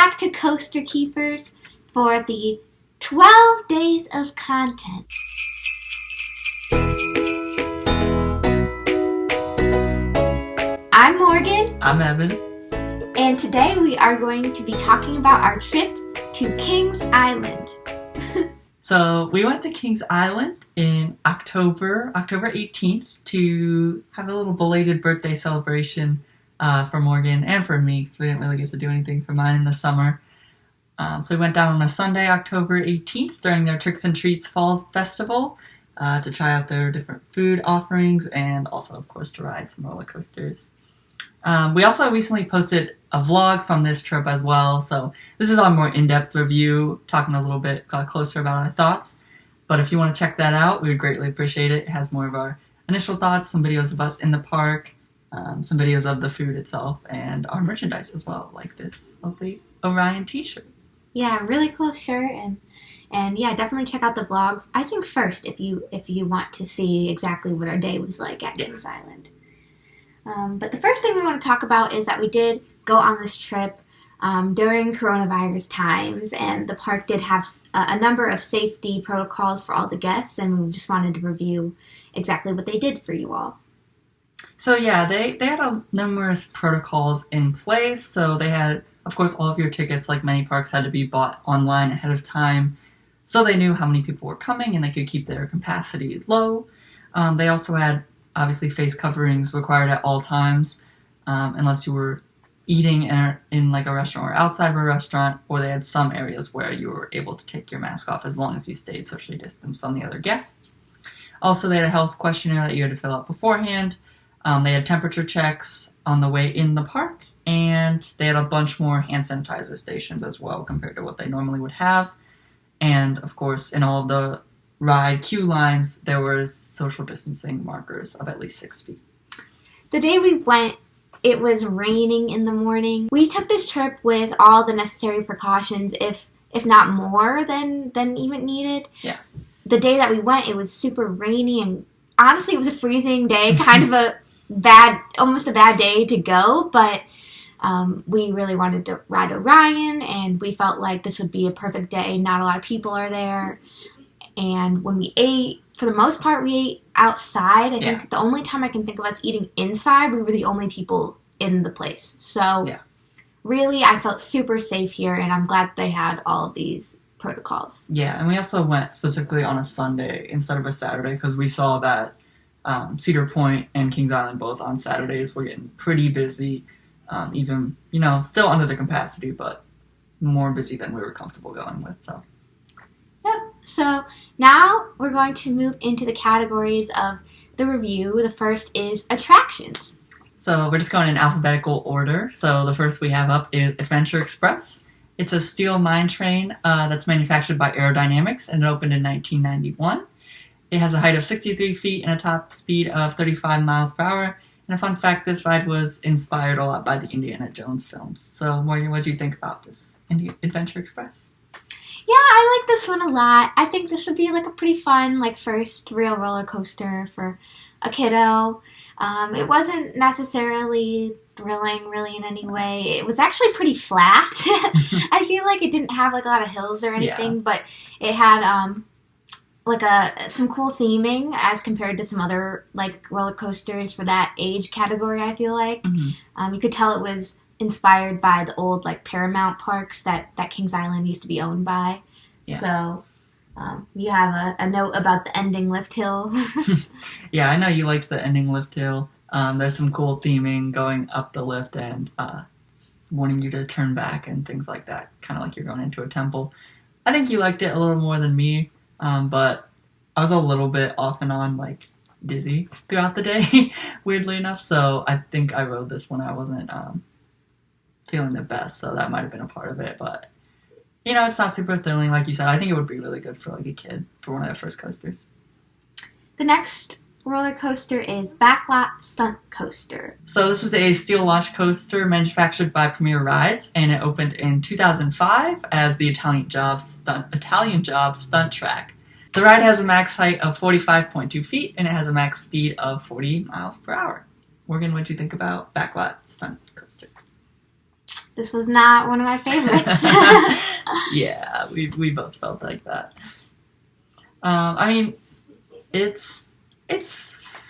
back to Coaster Keepers for the 12 days of content. I'm Morgan. I'm Evan. And today we are going to be talking about our trip to Kings Island. So we went to Kings Island in October 18th to have a little belated birthday celebration for Morgan and for me, because we didn't really get to do anything for mine in the summer. So we went down on a Sunday, October 18th, during their Tricks and Treats Falls Festival to try out their different food offerings and also, of course, to ride some roller coasters. We also recently posted a vlog from this trip as well, so this is our more in-depth review, talking a little bit closer about our thoughts. But if you want to check that out, we would greatly appreciate it. It has more of our initial thoughts, some videos of us in the park, some videos of the food itself, and our merchandise as well, like this lovely Orion t-shirt. Yeah, really cool shirt, and yeah, definitely check out the vlog. I think first, if you want to see exactly what our day was like at Kings Island. But the first thing we want to talk about is that we did go on this trip during coronavirus times, and the park did have a number of safety protocols for all the guests, and we just wanted to review exactly what they did for you all. So yeah, they had numerous protocols in place. So they had, of course, all of your tickets, like many parks, had to be bought online ahead of time, so they knew how many people were coming and they could keep their capacity low. They also had, obviously, face coverings required at all times, unless you were eating in like a restaurant or outside of a restaurant, or they had some areas where you were able to take your mask off as long as you stayed socially distanced from the other guests. Also, they had a health questionnaire that you had to fill out beforehand. They had temperature checks on the way in the park, and they had a bunch more hand sanitizer stations as well compared to what they normally would have. And, of course, in all of the ride queue lines, there was social distancing markers of at least 6 feet. The day we went, it was raining in the morning. We took this trip with all the necessary precautions, if not more than even needed. Yeah. The day that we went, it was super rainy, and honestly, it was a freezing day, kind of almost a bad day to go, but we really wanted to ride Orion, and we felt like this would be a perfect day. Not a lot of people are there. And when we ate, for the most part, we ate outside. I think the only time I can think of us eating inside, we were the only people in the place. So really, I felt super safe here, and I'm glad they had all of these protocols. Yeah, and we also went specifically on a Sunday instead of a Saturday, because we saw that Cedar Point and Kings Island both on Saturdays were getting pretty busy, even, still under the capacity, but more busy than we were comfortable going with, so. Yep. So now we're going to move into the categories of the review. The first is attractions. So we're just going in alphabetical order. So the first we have up is Adventure Express. It's a steel mine train that's manufactured by Aerodynamics, and it opened in 1991. It has a height of 63 feet and a top speed of 35 miles per hour. And a fun fact, this ride was inspired a lot by the Indiana Jones films. So Morgan, what do you think about this Adventure Express? Yeah, I like this one a lot. I think this would be like a pretty fun, first real roller coaster for a kiddo. It wasn't necessarily thrilling really in any way. It was actually pretty flat. I feel like it didn't have a lot of hills or anything, but it had some cool theming as compared to some other roller coasters for that age category, I feel like. Mm-hmm. You could tell it was inspired by the old Paramount parks that Kings Island used to be owned by. Yeah. So you have a note about the ending lift hill. Yeah, I know you liked the ending lift hill. There's some cool theming going up the lift and wanting you to turn back and things like that, kind of like you're going into a temple. I think you liked it a little more than me, but I was a little bit off and on dizzy throughout the day, weirdly enough, so I think I rode this when I wasn't feeling the best, so that might have been a part of it, but it's not super thrilling, like you said. I think it would be really good for a kid, for one of their first coasters. The next roller coaster is Backlot Stunt Coaster. So this is a steel launch coaster manufactured by Premier Rides, and it opened in 2005 as the Italian Job Stunt Track. The ride has a max height of 45.2 feet, and it has a max speed of 40 miles per hour. Morgan, what do you think about Backlot Stunt Coaster? this was not one of my favorites. Yeah, we both felt like that. I mean, it's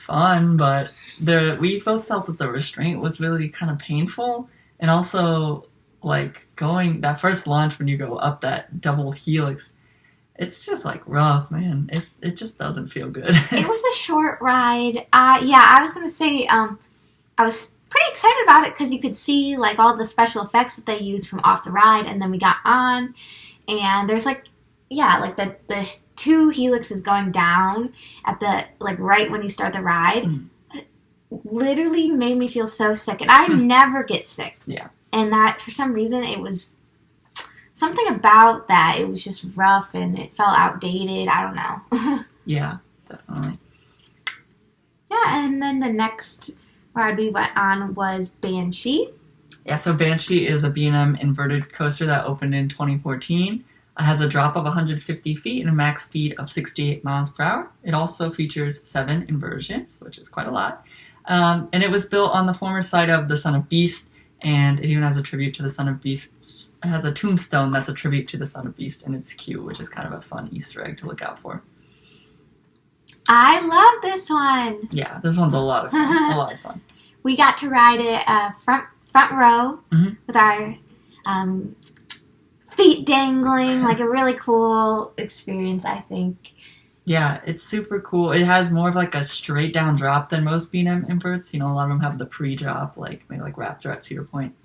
fun, but we both felt that the restraint was really kind of painful, and also like going that first launch when you go up that double helix, it's just like rough, man. It just doesn't feel good. It was a short ride. Yeah, I was gonna say I was pretty excited about it because you could see like all the special effects that they used from off the ride, and then we got on, and there's like the 2 helixes going down at the like right when you start the ride. Literally made me feel so sick, and I never get sick. Yeah. And that, for some reason, it was something about that. It was just rough, and it felt outdated. I don't know. Yeah, definitely. Yeah, and then the next ride we went on was Banshee. Yeah, so Banshee is a B&M inverted coaster that opened in 2014. It has a drop of 150 feet and a max speed of 68 miles per hour. It also features 7 inversions, which is quite a lot. And it was built on the former site of the Son of Beast, and it even has a tribute to the Son of Beast. It has a tombstone that's a tribute to the Son of Beast, and it's cute, which is kind of a fun Easter egg to look out for. I love this one. Yeah, this one's a lot of fun. A lot of fun. We got to ride it front row with our feet dangling, like a really cool experience, I think. Yeah, it's super cool. It has more of like a straight down drop than most B&M inverts. You know, a lot of them have the pre-drop, like maybe like Raptor at Cedar Point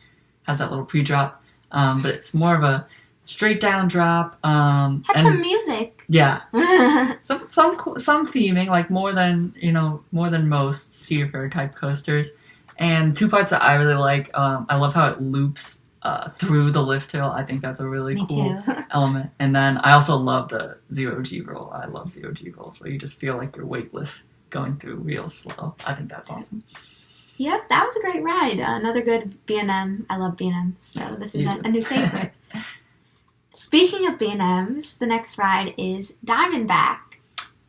has that little pre-drop. But it's more of a straight down drop. Had some music. Yeah. some theming, like more than most Cedar Fair type coasters. And 2 parts that I really like, I love how it loops through the lift hill. I think that's a really cool element. And then I also love the 0G roll. I love 0G rolls where you just feel like you're weightless going through real slow. I think that's awesome. Yep, that was a great ride. Another good B&M. I love B&M, so this is a new favorite. Speaking of B&Ms, the next ride is Diamondback.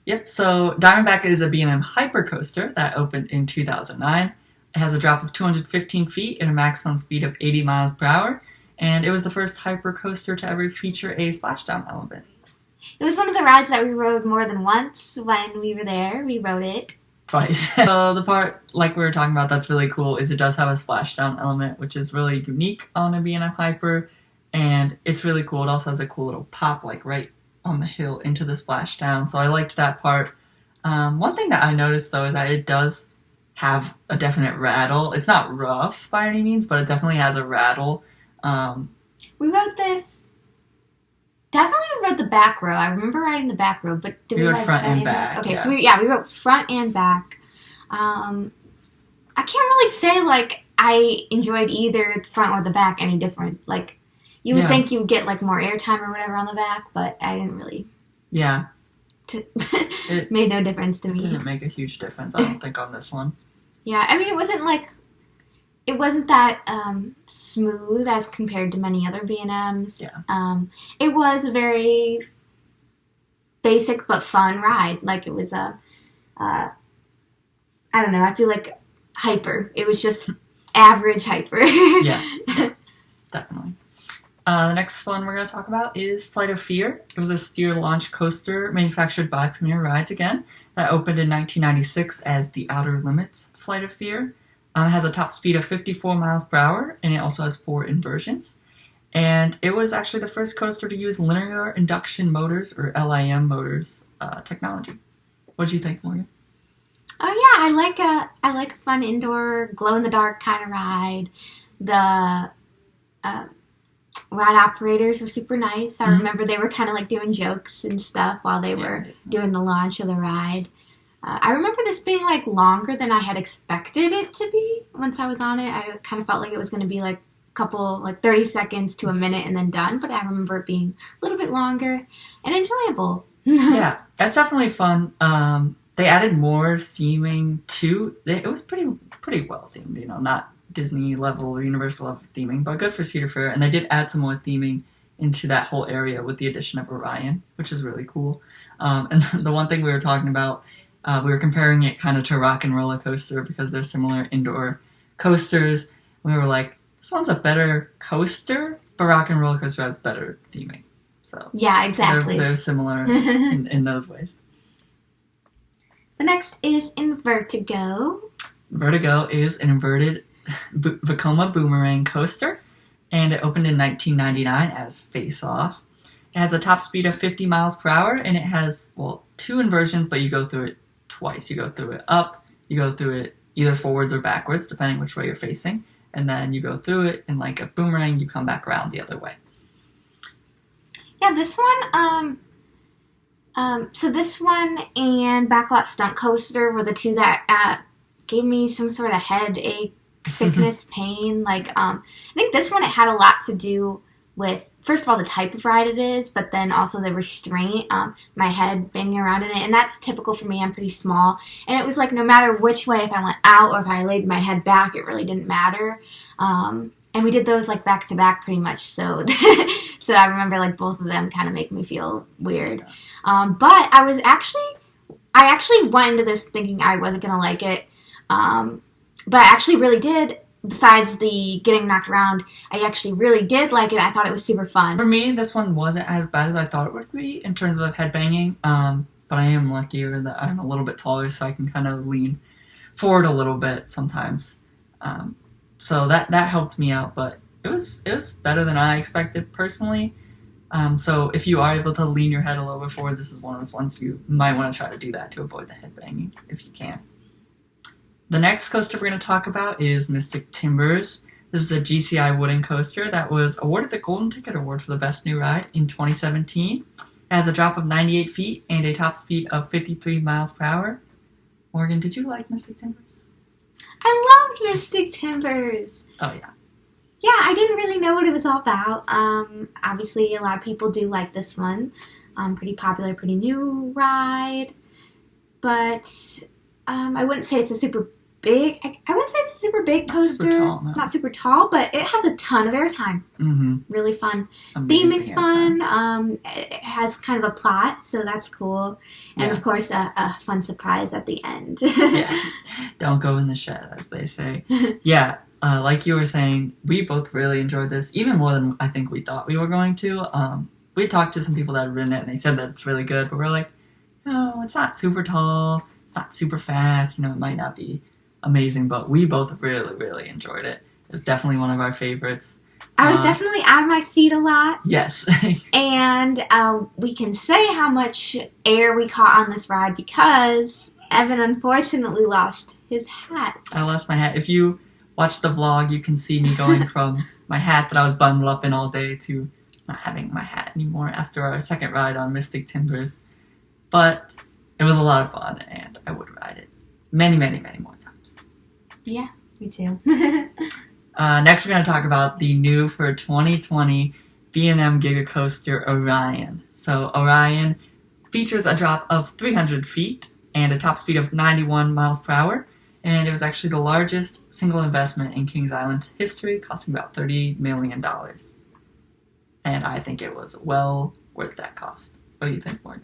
Yep, so Diamondback is a B&M hypercoaster that opened in 2009. It has a drop of 215 feet and a maximum speed of 80 miles per hour, and it was the first hypercoaster to ever feature a splashdown element. It was one of the rides that we rode more than once when we were there. We rode it twice. So the part, like we were talking about, that's really cool is it does have a splashdown element, which is really unique on a B&M Hyper, and it's really cool. It also has a cool little pop, like right on the hill into the splashdown, so I liked that part. One thing that I noticed, though, is that it does have a definite rattle. It's not rough by any means, but it definitely has a rattle. We rode this. Definitely we rode the back row. I remember riding the back row, but did we rode ride front and back? Okay, yeah. So we rode front and back. I can't really say like I enjoyed either the front or the back any different. Like you would think you would get like more airtime or whatever on the back, but I didn't really. Yeah. It made no difference to me. It didn't make a huge difference, I don't think, on this one. Yeah, I mean, it wasn't that smooth as compared to many other B&Ms. Yeah. It was a very basic but fun ride. Like, it was I don't know, I feel like hyper. It was just average hyper. Yeah, definitely. The next one we're going to talk about is Flight of Fear. It was a steer launch coaster manufactured by Premier Rides again that opened in 1996 as the Outer Limits Flight of Fear. It has a top speed of 54 miles per hour, and it also has 4 inversions. And it was actually the first coaster to use linear induction motors, or LIM motors, technology. What did you think, Morgan? Oh yeah, I like a fun indoor glow in the dark kind of ride. The ride operators were super nice. I remember they were kind of like doing jokes and stuff while they were doing the launch of the ride. I remember this being like longer than I had expected it to be. Once I was on it, I kind of felt like it was going to be like a couple, like 30 seconds to a minute and then done. But I remember it being a little bit longer and enjoyable. Yeah, that's definitely fun. They added more theming too. It was pretty well themed, not Disney level or Universal level theming, but good for Cedar Fair. And they did add some more theming into that whole area with the addition of Orion, which is really cool. And the one thing we were talking about, we were comparing it kind of to Rock and Roller Coaster because they're similar indoor coasters. We were like, this one's a better coaster, but Rock and Roller Coaster has better theming. So yeah, exactly. They're similar in those ways. The next is Invertigo. Vertigo is an inverted Vekoma boomerang coaster, and it opened in 1999 as Face Off. It has a top speed of 50 miles per hour, and it has, well, 2 inversions, but you go through it twice. You go through it up, you go through it either forwards or backwards, depending which way you're facing, and then you go through it, and like a boomerang, you come back around the other way. Yeah, this one, so this one and Backlot Stunt Coaster were the two that gave me some sort of headache, sickness, pain. Like, I think this one, it had a lot to do with, first of all, the type of ride it is, but then also the restraint, my head banging around in it. And that's typical for me. I'm pretty small. And it was like no matter which way, if I went out or if I laid my head back, it really didn't matter. And we did those like back to back pretty much. So so I remember like both of them kind of make me feel weird. But I actually went into this thinking I wasn't going to like it. But I actually really did. Besides the getting knocked around, I actually really did like it. I thought it was super fun. For me, this one wasn't as bad as I thought it would be in terms of headbanging. But I am luckier that I'm a little bit taller, so I can kind of lean forward a little bit sometimes. So that helped me out, but it was better than I expected personally. So if you are able to lean your head a little bit forward, this is one of those ones you might want to try to do that to avoid the headbanging if you can. The next coaster we're going to talk about is Mystic Timbers. This is a GCI wooden coaster that was awarded the Golden Ticket Award for the Best New Ride in 2017. It has a drop of 98 feet and a top speed of 53 miles per hour. Morgan, did you like Mystic Timbers? I loved Mystic Timbers. Oh, yeah. Yeah, I didn't really know what it was all about. Obviously, a lot of people do like this one. Pretty popular, pretty new ride. But I wouldn't say it's a super big. I wouldn't say it's a super big coaster. Not super tall, no. Not super tall, but it has a ton of airtime. Mm-hmm. Really fun. Amazing Theming's fun. It has kind of a plot, so that's cool. And of course, a fun surprise at the end. Yes. Don't go in the shed, as they say. Yeah. Like you were saying, we both really enjoyed this, even more than I think we thought we were going to. We talked to some people that had ridden it, and they said that it's really good, but we're like, no, it's not super tall. It's not super fast. It might not be amazing, but we both really, really enjoyed it. It was definitely one of our favorites. I was definitely out of my seat a lot. Yes. And we can say how much air we caught on this ride because Evan unfortunately lost his hat. I lost my hat. If you watch the vlog, you can see me going from my hat that I was bundled up in all day to not having my hat anymore after our second ride on Mystic Timbers. But it was a lot of fun, and I would ride it many, many, many more times. Yeah, me too. Next, we're going to talk about the new for 2020 B&M Giga Coaster Orion. So Orion features a drop of 300 feet and a top speed of 91 miles per hour. And it was actually the largest single investment in Kings Island's history, costing about $30 million. And I think it was well worth that cost. What do you think, Morgan?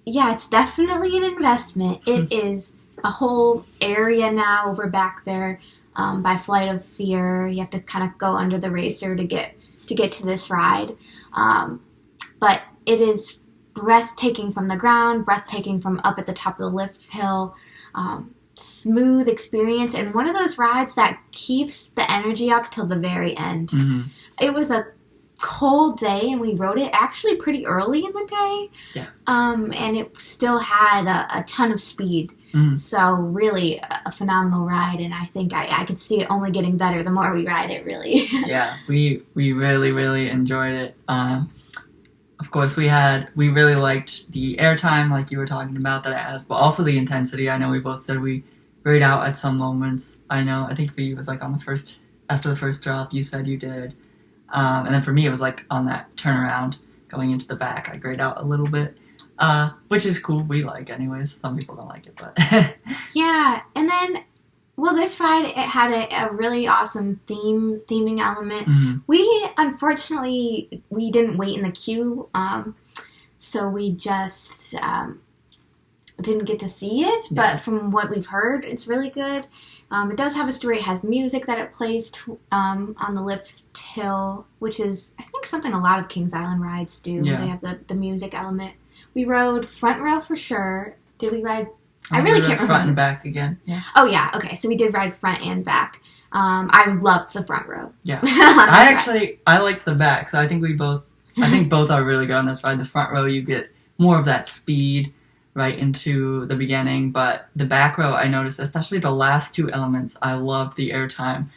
Yeah, it's definitely an investment. It is a whole area now over back there by Flight of Fear. You have to kind of go under the racer to get to this ride. But it is breathtaking from the ground, breathtaking from up at the top of the lift hill. Smooth experience, and one of those rides that keeps the energy up till the very end. Mm-hmm. It was a cold day, and we rode it actually pretty early in the day. Yeah. And it still had a ton of speed. Mm-hmm. So really a phenomenal ride, and I think I could see it only getting better the more we ride it, really. Yeah, we really, really enjoyed it. Of course, we really liked the airtime, like you were talking about, that it has, but also the intensity. I know we both said we rode out at some moments. I think for you it was like after the first drop, you said you did. And then for me, it was like on that turnaround going into the back, I grayed out a little bit, which is cool. We like anyways. Some people don't like it, but. Yeah, and then, well, this ride, it had a really awesome theming element. Mm-hmm. We, unfortunately, we didn't wait in the queue, so we just didn't get to see it, but from what we've heard, it's really good. It does have a story. It has music that it plays on the lift hill, which is, I think, something a lot of Kings Island rides do. Yeah. They have the music element. We rode front row for sure. Did we ride? I really can't remember. Front and back again. Yeah. Oh, yeah. Okay, so we did ride front and back. I loved the front row. Yeah. I liked the back, so I think both are really good on this ride. The front row, you get more of that speed right into the beginning, but the back row, I noticed, especially the last two elements, I loved the airtime.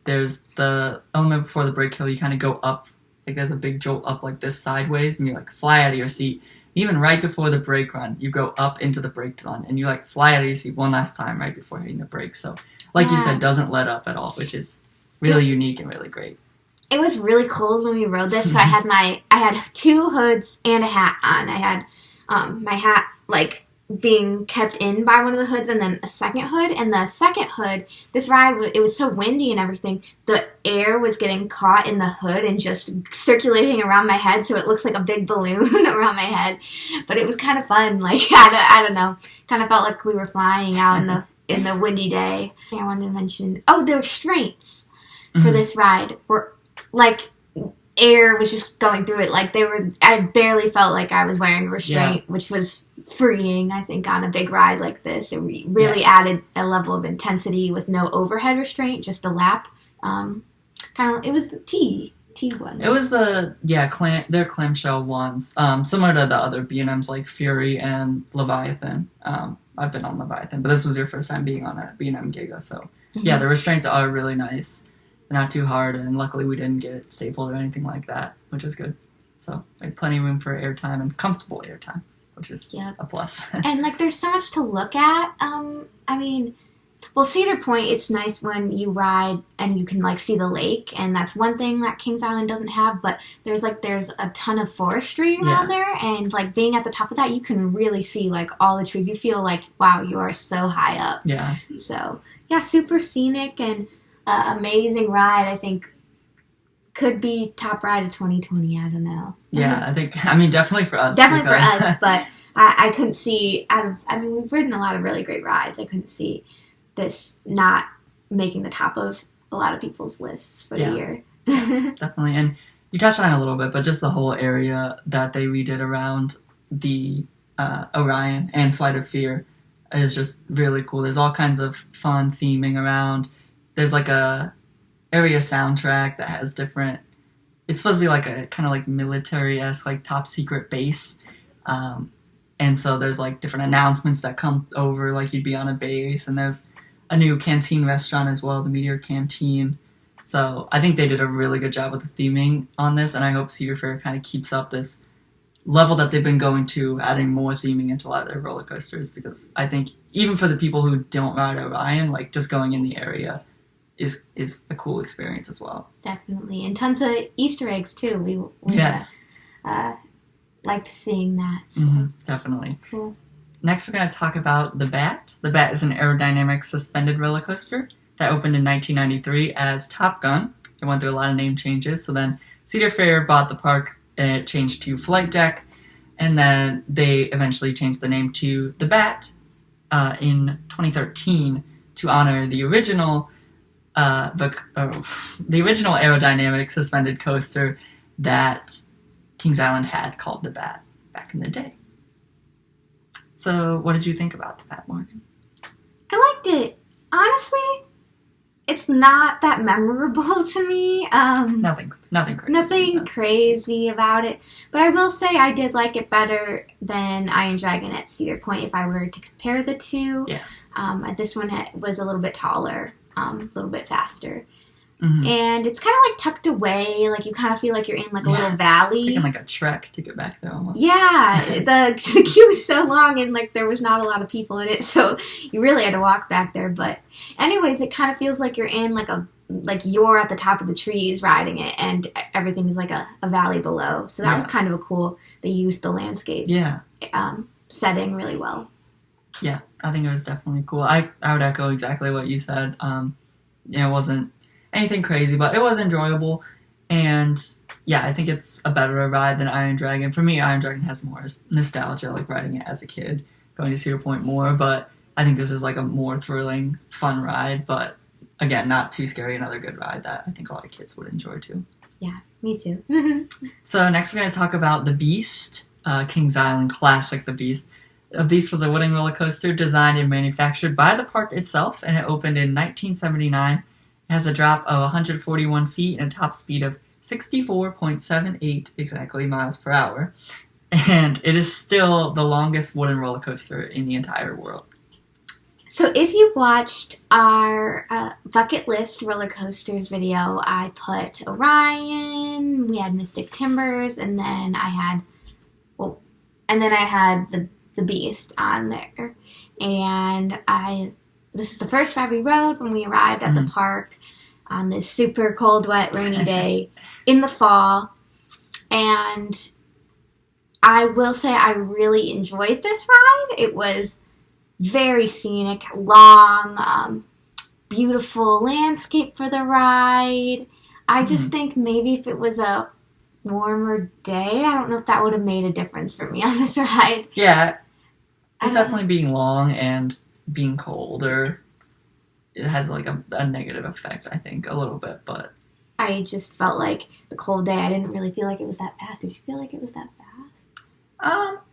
There's the element before the brake hill, you kind of go up, like there's a big jolt up like this sideways, and you like fly out of your seat. Even right before the brake run, you go up into the brake run, and you like fly out of your seat one last time right before hitting the brakes. So, like you said, doesn't let up at all, which is really unique and really great. It was really cold when we rode this, so I had two hoods and a hat on. I had my hat like being kept in by one of the hoods, and then a second hood. And the second hood, this ride, it was so windy and everything, the air was getting caught in the hood and just circulating around my head, so it looks like a big balloon around my head. But it was kind of fun. Like, I don't know, kind of felt like we were flying out in the windy day. I wanted to mention, the restraints for this ride were like air was just going through it. Like I barely felt like I was wearing a restraint, which was freeing, I think, on a big ride like this. It really added a level of intensity with no overhead restraint, just a lap. It was the T one. It was their clamshell ones, similar to the other B&Ms like Fury and Leviathan. I've been on Leviathan, but this was your first time being on a B&M Giga, so yeah, the restraints are really nice. They're not too hard, and luckily we didn't get stapled or anything like that, which is good. So we had plenty of room for airtime and comfortable airtime, which is a plus. And like, there's so much to look at. Cedar Point, it's nice when you ride and you can like see the lake, and that's one thing that Kings Island doesn't have. But there's a ton of forestry around there, and like being at the top of that, you can really see like all the trees. You feel like, wow, you are so high up. Yeah. So yeah, super scenic and amazing ride. I think could be top ride of 2020. I don't know. Yeah, definitely for us. Definitely for us, but I couldn't see we've ridden a lot of really great rides. I couldn't see this not making the top of a lot of people's lists for the year. Definitely. And you touched on it a little bit, but just the whole area that they redid around the Orion and Flight of Fear is just really cool. There's all kinds of fun theming around. There's like a area soundtrack that has different, it's supposed to be like a kind of like military-esque, like top secret base. And so there's like different announcements that come over like you'd be on a base, and there's a new canteen restaurant as well, the Meteor Canteen. So I think they did a really good job with the theming on this, and I hope Cedar Fair kind of keeps up this level that they've been going to, adding more theming into a lot of their roller coasters, because I think even for the people who don't ride Orion, like just going in the area is a cool experience as well. Definitely. And tons of Easter eggs too. We liked seeing that. So. Definitely. Cool. Next, we're going to talk about the Bat. The Bat is an aerodynamic suspended roller coaster that opened in 1993 as Top Gun. It went through a lot of name changes. So then Cedar Fair bought the park, and it changed to Flight Deck, and then they eventually changed the name to the Bat in 2013 to honor the original aerodynamic suspended coaster that Kings Island had, called the Bat back in the day. So, what did you think about the Bat, Morgan? I liked it. Honestly, it's not that memorable to me. Nothing crazy. Nothing crazy about it. But I will say I did like it better than Iron Dragon at Cedar Point if I were to compare the two. Yeah. This one was a little bit taller, a little bit faster. Mm-hmm. And it's kind of like tucked away, like you kind of feel like you're in like a little valley. Taking like a trek to get back there almost. Yeah, the queue was so long and like there was not a lot of people in it, so you really had to walk back there. But anyways, it kind of feels like you're in like you're at the top of the trees riding it, and everything is like a valley below. So that was kind of a cool. They used the landscape setting really well. Yeah, I think it was definitely cool. I would echo exactly what you said. It wasn't anything crazy, but it was enjoyable, and yeah, I think it's a better ride than Iron Dragon. For me, Iron Dragon has more nostalgia, like riding it as a kid, going to Cedar Point more, but I think this is like a more thrilling, fun ride, but again, not too scary. Another good ride that I think a lot of kids would enjoy too. Yeah, me too. So next we're going to talk about The Beast, Kings Island classic The Beast. The Beast was a wooden roller coaster designed and manufactured by the park itself, and it opened in 1979. It has a drop of 141 feet and a top speed of 64.78 exactly miles per hour. And it is still the longest wooden roller coaster in the entire world. So if you watched our bucket list roller coasters video, I put Orion, we had Mystic Timbers, and then I had the Beast on there. And this is the first ride we rode when we arrived at the park on this super cold, wet, rainy day in the fall. And I will say I really enjoyed this ride. It was very scenic, long, beautiful landscape for the ride. I just think maybe if it was a warmer day, I don't know if that would have made a difference for me on this ride. Yeah, it's definitely being long and being colder. It has like a negative effect, I think, a little bit, but I just felt like the cold day, I didn't really feel like it was that fast. Did you feel like it was that fast?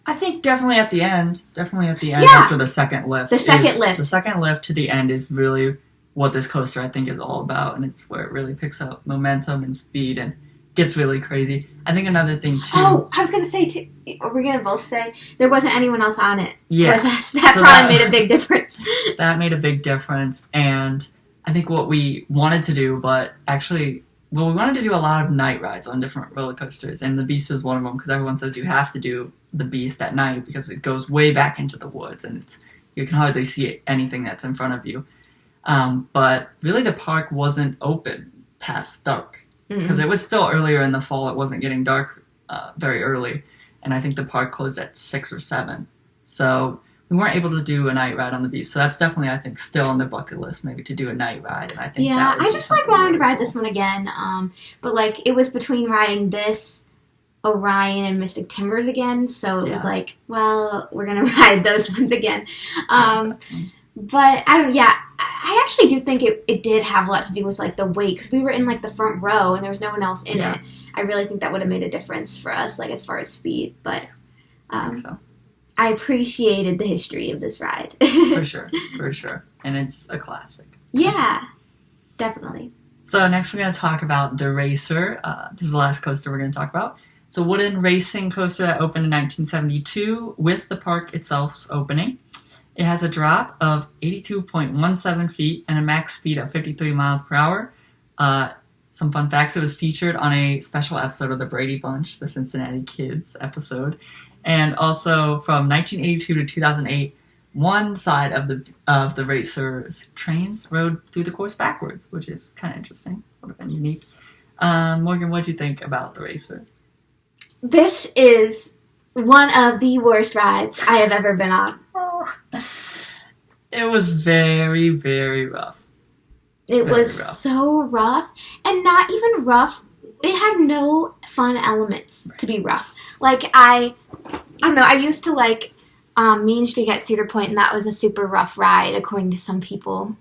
I think definitely at the end Yeah. after the second lift. The second lift to the end is really what this coaster I think is all about, and it's where it really picks up momentum and speed and gets really crazy. I think another thing too. Oh, I was gonna say too. We're gonna both say there wasn't anyone else on it. Yeah, with us. That made a big difference. That made a big difference, and I think what we wanted to do, but actually, we wanted to do a lot of night rides on different roller coasters, and the Beast is one of them because everyone says you have to do the Beast at night because it goes way back into the woods and you can hardly see anything that's in front of you. But really, the park wasn't open past dark. Because it was still earlier in the fall. It wasn't getting dark very early. And I think the park closed at 6 or 7. So we weren't able to do a night ride on the Beast. So that's definitely, I think, still on the bucket list, maybe to do a night ride. And I think that would I just wanted to ride this one again. But like it was between riding this, Orion, and Mystic Timbers again. So it was like, well, we're going to ride those ones again. But I actually do think it did have a lot to do with like the wait, because we were in like the front row and there was no one else in it. I really think that would have made a difference for us, like as far as speed. But I think so. I appreciated the history of this ride. For sure. And it's a classic. Yeah, definitely. So next we're going to talk about the Racer. This is the last coaster we're going to talk about. It's a wooden racing coaster that opened in 1972 with the park itself's opening. It has a drop of 82.17 feet and a max speed of 53 miles per hour. Some fun facts, it was featured on a special episode of The Brady Bunch, the Cincinnati Kids episode. And also from 1982 to 2008, one side of the Racer's trains rode through the course backwards, which is kind of interesting. Would have been unique. Morgan, what do you think about the Racer? This is one of the worst rides I have ever been on. It was very, very rough. It was so rough, and not even rough. It had no fun elements to be rough. Like I don't know. I used to like Mean Streak at Cedar Point, and that was a super rough ride, according to some people.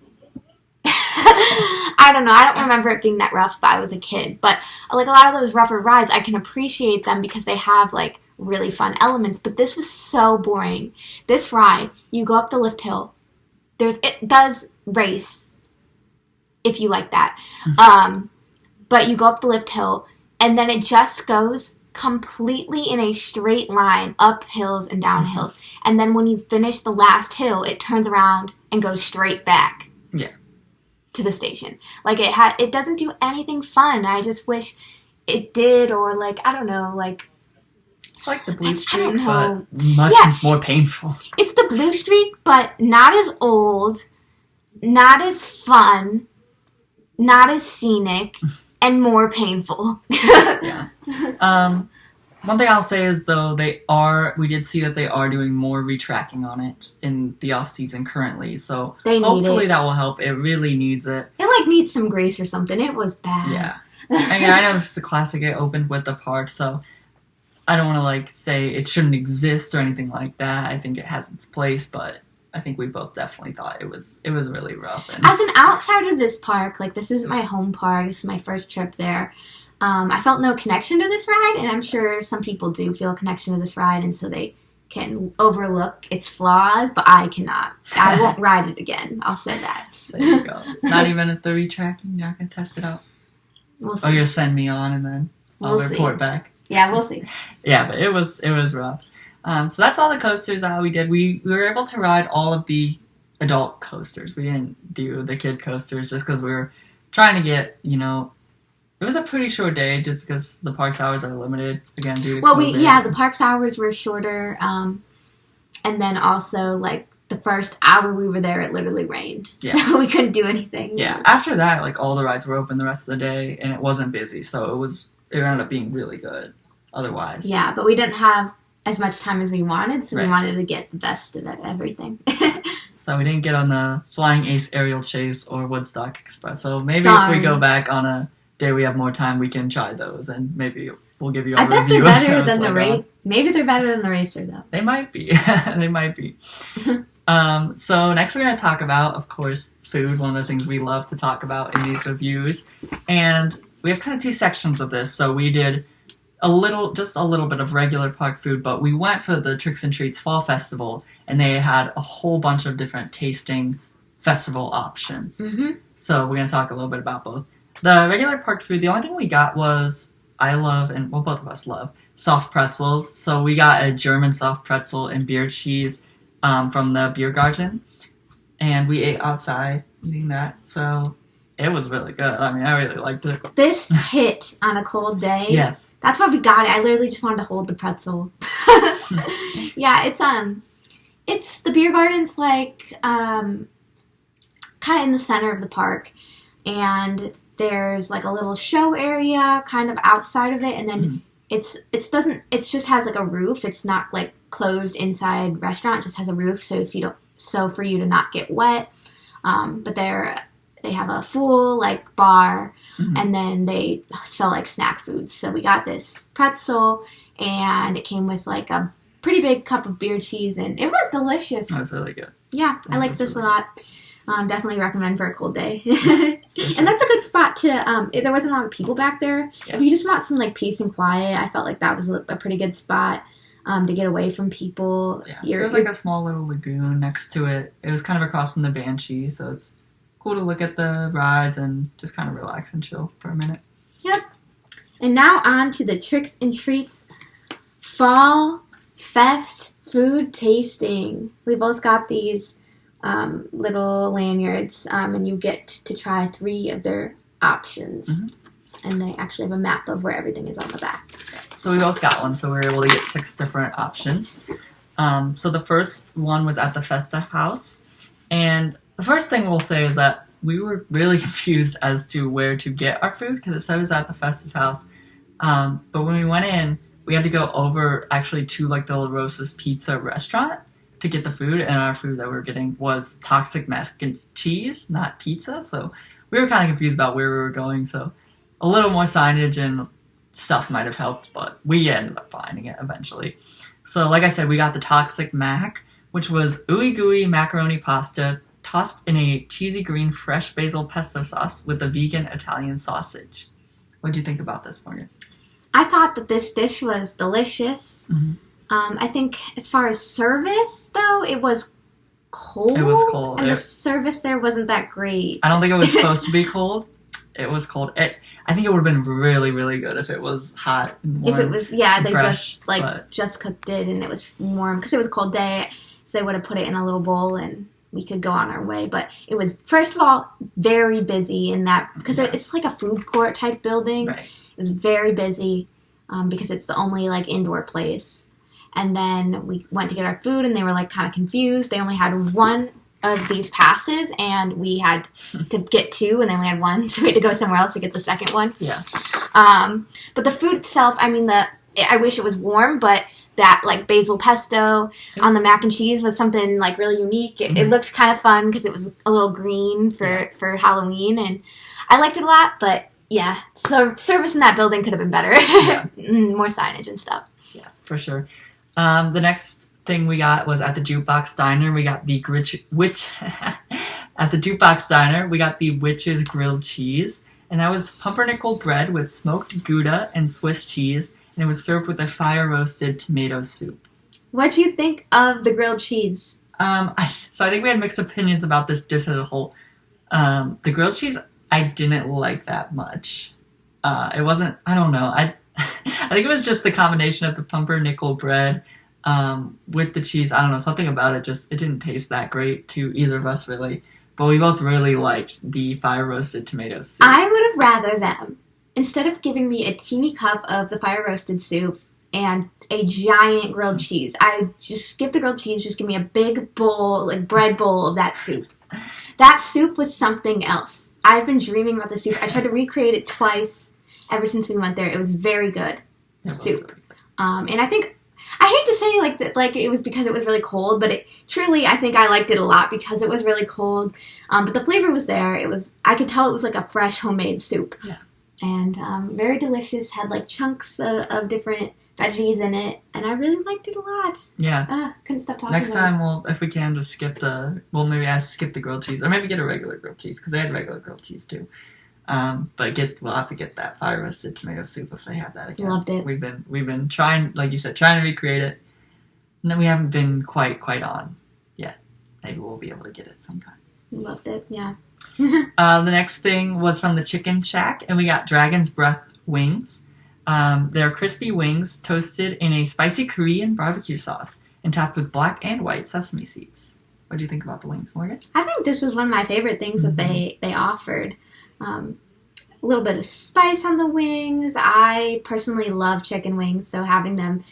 I don't know. I don't remember it being that rough, but I was a kid. But like a lot of those rougher rides, I can appreciate them because they have like really fun elements. But this was so boring. This ride, you go up the lift hill. It does race, if you like that. But you go up the lift hill, and then it just goes completely in a straight line up hills and down hills. And then when you finish the last hill, it turns around and goes straight back. Yeah. To the station. Like it doesn't do anything fun. I just wish it did, or like I don't know, like it's like the Blue Streak, but much more painful. It's the Blue Streak, but not as old, not as fun, not as scenic, and more painful. Yeah. One thing I'll say is though we did see that they are doing more retracking on it in the off season currently, so hopefully that will help. It really needs it. It like needs some grace or something. It was bad. Yeah. And I know this is a classic. It opened with the park, so I don't want to like say it shouldn't exist or anything like that. I think it has its place, but I think we both definitely thought it was really rough. And as an outsider of this park, like this isn't my home park. This is my first trip there. I felt no connection to this ride, and I'm sure some people do feel a connection to this ride, and so they can overlook its flaws, but I cannot. I won't ride it again. I'll say that. There you go. Not even a 3 tracking? You're not going to test it out? We'll see. Or you'll send me on and then I'll report back? Yeah, we'll see. Yeah, but it was rough. So that's all the coasters that we did. We were able to ride all of the adult coasters. We didn't do the kid coasters just because we were trying to get, it was a pretty short day just because the park's hours are limited, again, due to COVID. The park's hours were shorter, and then also, like, the first hour we were there, it literally rained, so we couldn't do anything. Yeah, after that, like, all the rides were open the rest of the day, and it wasn't busy, so it ended up being really good otherwise. Yeah, but we didn't have as much time as we wanted, so we wanted to get the best of everything. So we didn't get on the Flying Ace Aerial Chase or Woodstock Express, so maybe if we go back on a day we have more time, we can try those, and maybe we'll give you a review. I bet they're better than the race. Maybe they're better than the racer, though. They might be. They might be. So next we're going to talk about, of course, food, one of the things we love to talk about in these reviews. And we have kind of 2 sections of this. So we did just a little bit of regular park food, but we went for the Tricks and Treats Fall Festival, and they had a whole bunch of different tasting festival options. Mm-hmm. So we're going to talk a little bit about both. The regular park food, the only thing we got was, I love, and well, both of us love, soft pretzels. So we got a German soft pretzel and beer cheese from the beer garden. And we ate outside eating that. So it was really good. I mean, I really liked it. This hit on a cold day. Yes. That's why we got it. I literally just wanted to hold the pretzel. Yeah, it's the beer garden's like kind of in the center of the park. And there's like a little show area kind of outside of it, and then it just has like a roof. It's not like closed inside restaurant. It just has a roof, so for you to not get wet. But they have a full like bar, and then they sell like snack foods. So we got this pretzel, and it came with like a pretty big cup of beer cheese, and it was delicious. That's really good. Yeah, I like this really a lot. Definitely recommend for a cold day. And that's a good spot to, there wasn't a lot of people back there. Yeah. If you just want some like peace and quiet, I felt like that was a pretty good spot to get away from people. Yeah, there was like a small little lagoon next to it. It was kind of across from the Banshee, so it's cool to look at the rides and just kind of relax and chill for a minute. Yep. And now on to the Tricks and Treats Fall Fest food tasting. We both got these little lanyards, and you get to try 3 of their options. Mm-hmm. And they actually have a map of where everything is on the back. So we both got one, so we were able to get 6 different options. So the first one was at the Festa House, and the first thing we'll say is that we were really confused as to where to get our food, because it said it was at the Festive House. But when we went in, we had to go over actually to like the La Rosa's Pizza restaurant to get the food, and our food that we were getting was toxic mac and cheese, not pizza. So we were kind of confused about where we were going. So a little more signage and stuff might have helped, but we ended up finding it eventually. So like I said, we got the toxic mac, which was ooey gooey macaroni pasta tossed in a cheesy green fresh basil pesto sauce with a vegan Italian sausage. What do you think about this, Morgan? I thought that this dish was delicious. Mm-hmm. I think as far as service, though, it was cold. It was cold. And the service there wasn't that great. I don't think it was supposed to be cold. It was cold. I think it would have been really, really good if it was hot and warm. If it was, yeah, they fresh, just cooked it and it was warm. Because it was a cold day, so they would have put it in a little bowl and we could go on our way. But it was, first of all, very busy in that, because it's like a food court type building. Right. It was very busy because it's the only like indoor place. And then we went to get our food, and they were, like, kind of confused. They only had 1 of these passes, and we had to get 2, and they only had 1, so we had to go somewhere else to get the second one. Yeah. But the food itself, I mean, I wish it was warm, but that, like, basil pesto on the mac and cheese was something, like, really unique. It looked kind of fun because it was a little green for Halloween, and I liked it a lot, but, yeah, so service in that building could have been better. Yeah. More signage and stuff. Yeah, for sure. The next thing we got was at the Jukebox Diner. We got the at the Jukebox Diner, we got the Witch's Grilled Cheese. And that was pumpernickel bread with smoked Gouda and Swiss cheese. And it was served with a fire-roasted tomato soup. What do you think of the grilled cheese? So I think we had mixed opinions about this dish as a whole. The grilled cheese, I didn't like that much. It wasn't, I don't know. I think it was just the combination of the pumpernickel bread with the cheese. I don't know, something about it it didn't taste that great to either of us really. But we both really liked the fire-roasted tomato soup. I would have rather them, instead of giving me a teeny cup of the fire-roasted soup and a giant grilled cheese, I just skip the grilled cheese, just give me a big bowl, like bread bowl of that soup. That soup was something else. I've been dreaming about the soup. I tried to recreate it twice ever since we went there. It was very good. Soup. Really good. And I think, I hate to say like it was because it was really cold, but truly I think I liked it a lot because it was really cold. But the flavor was there. I could tell it was like a fresh homemade soup. Yeah. And very delicious. Had like chunks of different veggies in it, and I really liked it a lot. Yeah. Couldn't stop talking. Next time if we can, just skip maybe skip the grilled cheese, or maybe get a regular grilled cheese because they had regular grilled cheese too. But we'll have to get that fire roasted tomato soup if they have that again. Loved it. We've been trying, like you said, trying to recreate it. No, we haven't been quite on yet. Maybe we'll be able to get it sometime. Loved it. Yeah. The next thing was from the Chicken Shack, and we got Dragon's Breath wings. They're crispy wings toasted in a spicy Korean barbecue sauce and topped with black and white sesame seeds. What do you think about the wings, Morgan? I think this is one of my favorite things that they offered. A little bit of spice on the wings. I personally love chicken wings, so having them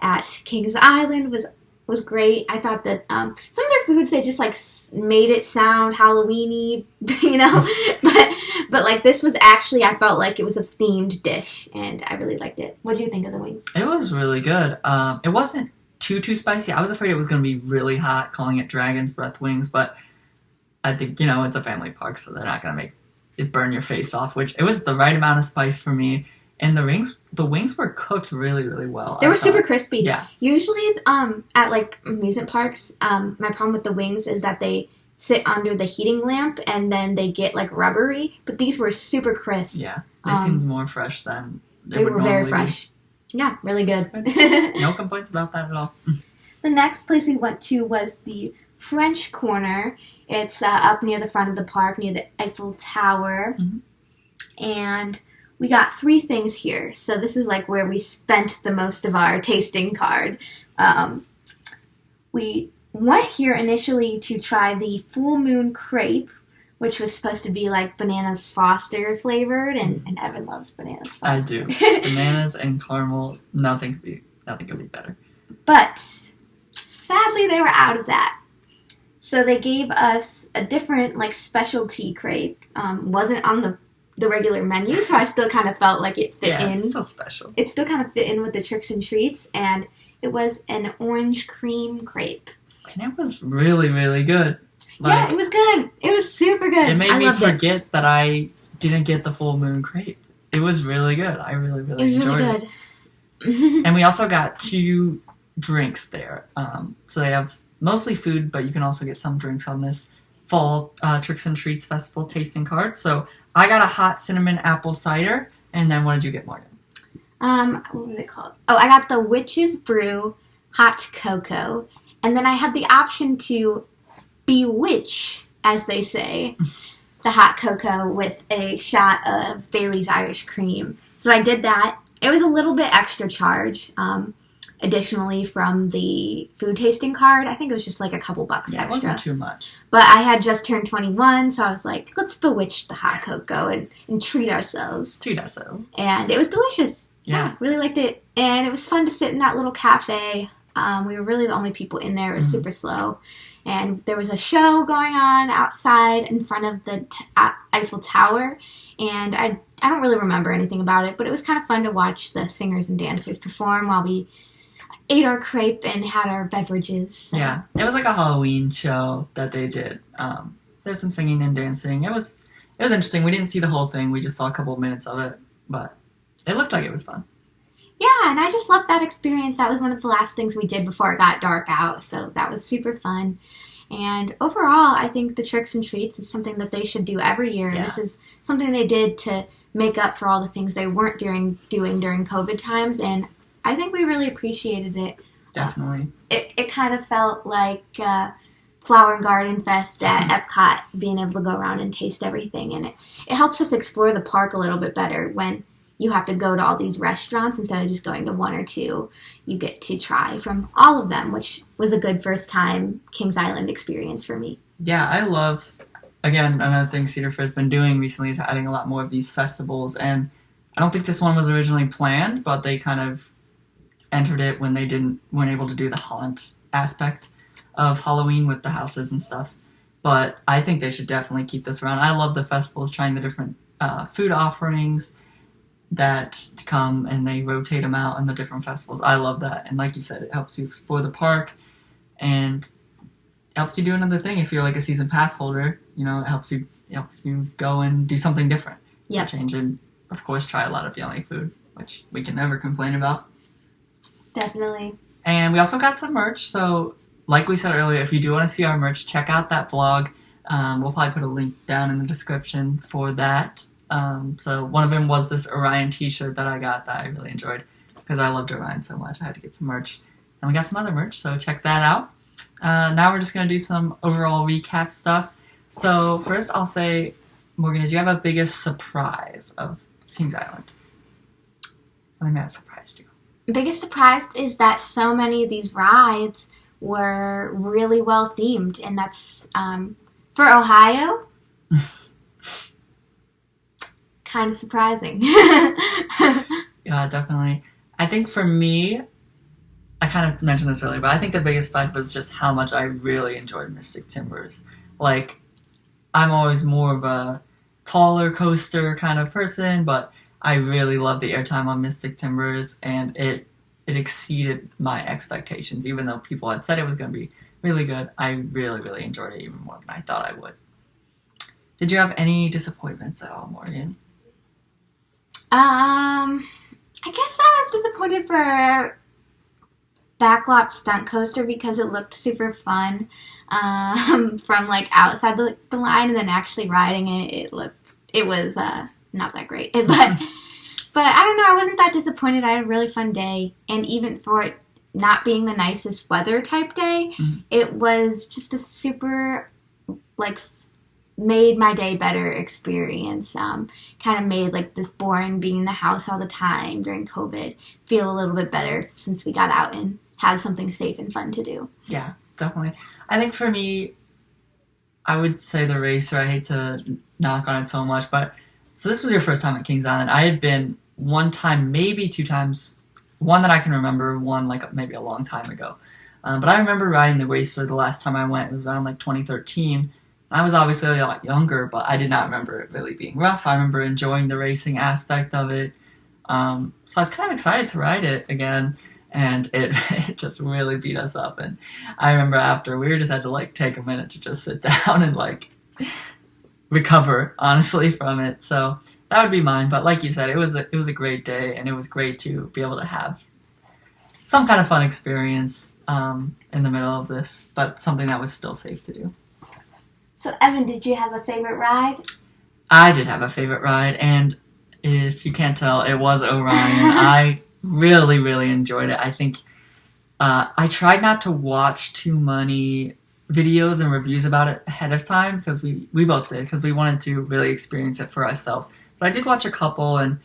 at Kings Island was great. I thought that some of their foods, they just like made it sound Halloween-y, you know, but like this was actually, I felt like it was a themed dish, and I really liked it. What did you think of the wings? It was really good. It wasn't too spicy. I was afraid it was going to be really hot, calling it Dragon's Breath wings, but I think, you know, it's a family park, so they're not going to make it burn your face off, which it was the right amount of spice for me. And the wings were cooked really, really well. They were super crispy. Yeah. Usually, at like amusement parks, my problem with the wings is that they sit under the heating lamp and then they get like rubbery. But these were super crisp. Yeah, they seemed more fresh than they were very fresh. Be. Yeah, really good. No complaints about that at all. The next place we went to was the French Corner. It's up near the front of the park, near the Eiffel Tower. Mm-hmm. And we got 3 things here. So this is like where we spent the most of our tasting card. We went here initially to try the Full Moon Crepe, which was supposed to be like bananas Foster flavored, and Evan loves bananas Foster. I do. Bananas and caramel, nothing could be better. But sadly, they were out of that. So they gave us a different like specialty crepe. Wasn't on the regular menu, so I still kind of felt like it fit in. Yeah, it's still special. It still kind of fit in with the tricks and treats, and it was an orange cream crepe. And it was really, really good. Yeah, it was good. It was super good. It made me forget that I didn't get the Full Moon Crepe. It was really good. I really, really enjoyed it. Good. And we also got 2 drinks there. So they have mostly food, but you can also get some drinks on this fall Tricks and Treats Festival tasting card. So I got a hot cinnamon apple cider, and then what did you get, Morgan? What was it called? Oh, I got the Witch's Brew hot cocoa, and then I had the option to bewitch, as they say, the hot cocoa with a shot of Bailey's Irish Cream. So I did that. It was a little bit extra charge. Additionally, from the food tasting card, I think it was just like a couple bucks extra. It wasn't too much. But I had just turned 21, so I was like, let's bewitch the hot cocoa and treat ourselves. And it was delicious. Yeah, really liked it. And it was fun to sit in that little cafe. We were really the only people in there. It was super slow. And there was a show going on outside in front of the Eiffel Tower. And I don't really remember anything about it, but it was kind of fun to watch the singers and dancers perform while we ate our crepe and had our beverages. So. Yeah, it was like a Halloween show that they did. There's some singing and dancing. It was interesting. We didn't see the whole thing. We just saw a couple of minutes of it, but it looked like it was fun. Yeah, and I just loved that experience. That was one of the last things we did before it got dark out, so that was super fun. And overall, I think the tricks and treats is something that they should do every year. Yeah. This is something they did to make up for all the things they weren't doing during COVID times, and I think we really appreciated it. Definitely. It kind of felt like Flower and Garden Fest at Epcot, being able to go around and taste everything, and it helps us explore the park a little bit better when you have to go to all these restaurants instead of just going to one or two. You get to try from all of them, which was a good first time Kings Island experience for me. Yeah, I love, again, another thing Cedar Fair's been doing recently is adding a lot more of these festivals, and I don't think this one was originally planned, but they kind of entered it when they weren't able to do the haunt aspect of Halloween with the houses and stuff. But I think they should definitely keep this around. I love the festivals, trying the different food offerings that come, and they rotate them out in the different festivals. I love that. And like you said, it helps you explore the park, and it helps you do another thing. If you're like a season pass holder, you know, it helps you go and do something different. Yeah. Change, and of course try a lot of yummy food, which we can never complain about. Definitely. And we also got some merch, so like we said earlier, if you do want to see our merch, check out that vlog. We'll probably put a link down in the description for that. So one of them was this Orion t-shirt that I got that I really enjoyed because I loved Orion so much. I had to get some merch. And we got some other merch, so check that out. Now we're just going to do some overall recap stuff. So first I'll say, Morgan, did you have a biggest surprise of Kings Island? Something that surprised you? Biggest surprise is that so many of these rides were really well themed, and that's for Ohio. Kind of surprising. Yeah, definitely. I think for me, I kind of mentioned this earlier, but I think the biggest fight was just how much I really enjoyed Mystic Timbers. Like, I'm always more of a taller coaster kind of person, but I really love the airtime on Mystic Timbers, and it exceeded my expectations. Even though people had said it was going to be really good, I really, really enjoyed it even more than I thought I would. Did you have any disappointments at all, Morgan? I guess I was disappointed for Backlot Stunt Coaster because it looked super fun from like outside the line, and then actually riding it was not that great. But I don't know, I wasn't that disappointed. I had a really fun day, and even for it not being the nicest weather type day, it was just a super, like, made my day better experience. Kind of made, like, this boring being in the house all the time during COVID feel a little bit better since we got out and had something safe and fun to do. Yeah, definitely. I think for me, I would say the racer. I hate to knock on it so much, but so this was your first time at Kings Island. I had been one time, maybe two times, one that I can remember, one like maybe a long time ago. But I remember riding the racer the last time I went. It was around like 2013. I was obviously a lot younger, but I did not remember it really being rough. I remember enjoying the racing aspect of it. So I was kind of excited to ride it again, and it just really beat us up. And I remember after, we just had to like take a minute to just sit down and like recover, honestly, from it. So that would be mine. But like you said, it was a great day, and it was great to be able to have some kind of fun experience in the middle of this, but something that was still safe to do. So, Evan, did you have a favorite ride? I did have a favorite ride, and if you can't tell, it was Orion. I really, really enjoyed it. I think I tried not to watch too many videos and reviews about it ahead of time, because we both did, because we wanted to really experience it for ourselves. But I did watch a couple, and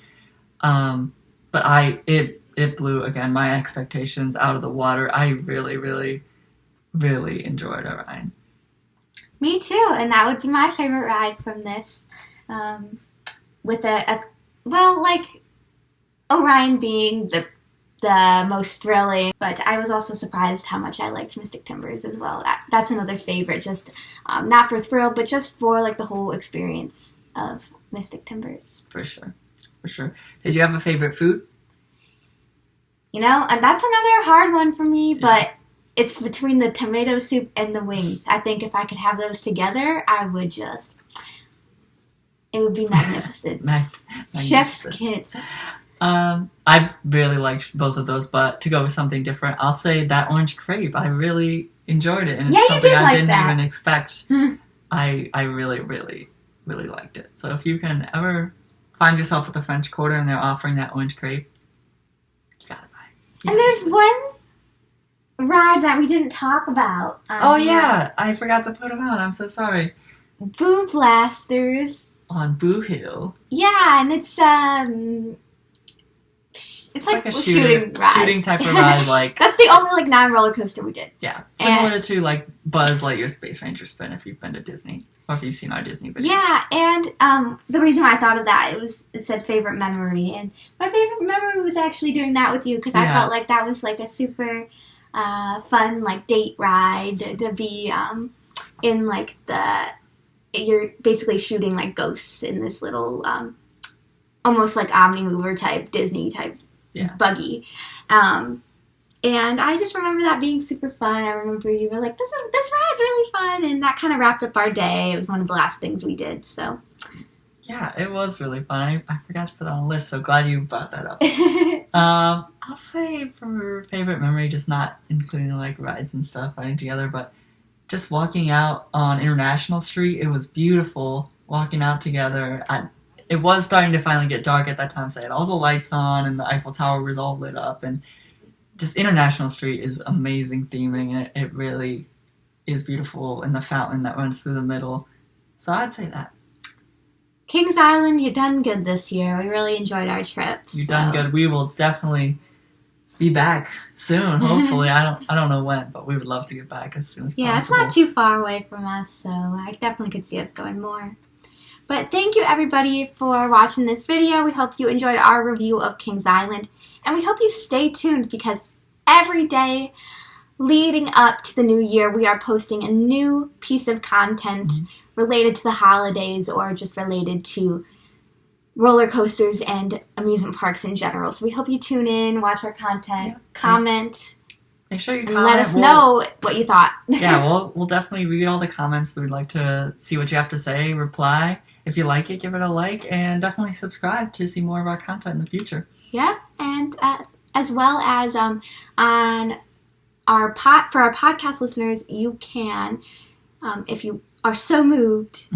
but it blew, again, my expectations out of the water. I really, really, really enjoyed Orion. Me too, and that would be my favorite ride from this. With Orion being the most thrilling, but I was also surprised how much I liked Mystic Timbers as well. That's another favorite, just not for thrill, but just for like the whole experience of Mystic Timbers. For sure. Did you have a favorite food? You know, and that's another hard one for me, but it's between the tomato soup and the wings. I think if I could have those together, it would be magnificent. Magnificent. Chef's kiss. I really liked both of those, but to go with something different, I'll say that orange crepe. I really enjoyed it, and it's something I didn't even expect. I really, really, really liked it. So if you can ever find yourself at the French Quarter and they're offering that orange crepe, you gotta buy it. And there's one ride that we didn't talk about. Oh yeah, I forgot to put it on. I'm so sorry. Boo Blasters. On Boo Hill. Yeah, and it's like a shooting ride. Shooting type of ride, like that's the only like non-roller coaster we did. Yeah, similar to like Buzz Lightyear Space Ranger Spin if you've been to Disney or if you've seen our Disney videos. Yeah, and the reason why I thought of that it said favorite memory, and my favorite memory was actually doing that with you because I felt like that was like a super fun like date ride to be in like you're basically shooting like ghosts in this little almost like Omnimover type Disney type buggy. And I just remember that being super fun. I remember you were like, this ride's really fun, and that kind of wrapped up our day. It was one of the last things we did, so. Yeah, it was really fun. I forgot to put that on the list, so glad you brought that up. I'll say for favorite memory, just not including like rides and stuff riding together, but just walking out on International Street. It was beautiful walking out together. It was starting to finally get dark at that time, so I had all the lights on and the Eiffel Tower was all lit up, and just International Street is amazing theming, and it really is beautiful, and the fountain that runs through the middle. So I'd say that. Kings Island, you done good this year. We really enjoyed our trip. You done good. We will definitely be back soon, hopefully. I don't know when, but we would love to get back as soon as possible. Yeah, it's not too far away from us, so I definitely could see us going more. But thank you, everybody, for watching this video. We hope you enjoyed our review of Kings Island. And we hope you stay tuned because every day leading up to the new year, we are posting a new piece of content related to the holidays or just related to roller coasters and amusement parks in general. So we hope you tune in, watch our content, comment. Make sure you and comment. Let us know what you thought. Yeah, we'll definitely read all the comments. We would like to see what you have to say, reply. If you like it, give it a like, and definitely subscribe to see more of our content in the future. Yeah, and as well as on our for our podcast listeners, you can, if you are so moved,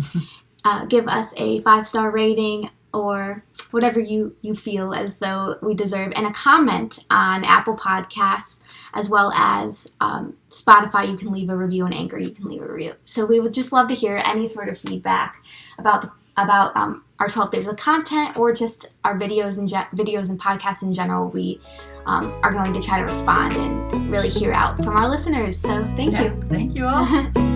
give us a 5-star rating or whatever you feel as though we deserve, and a comment on Apple Podcasts, as well as Spotify. You can leave a review, and Anchor you can leave a review. So we would just love to hear any sort of feedback about our 12 days of content or just our videos and podcasts in general. We are going to try to respond and really hear out from our listeners. So thank you. Thank you all.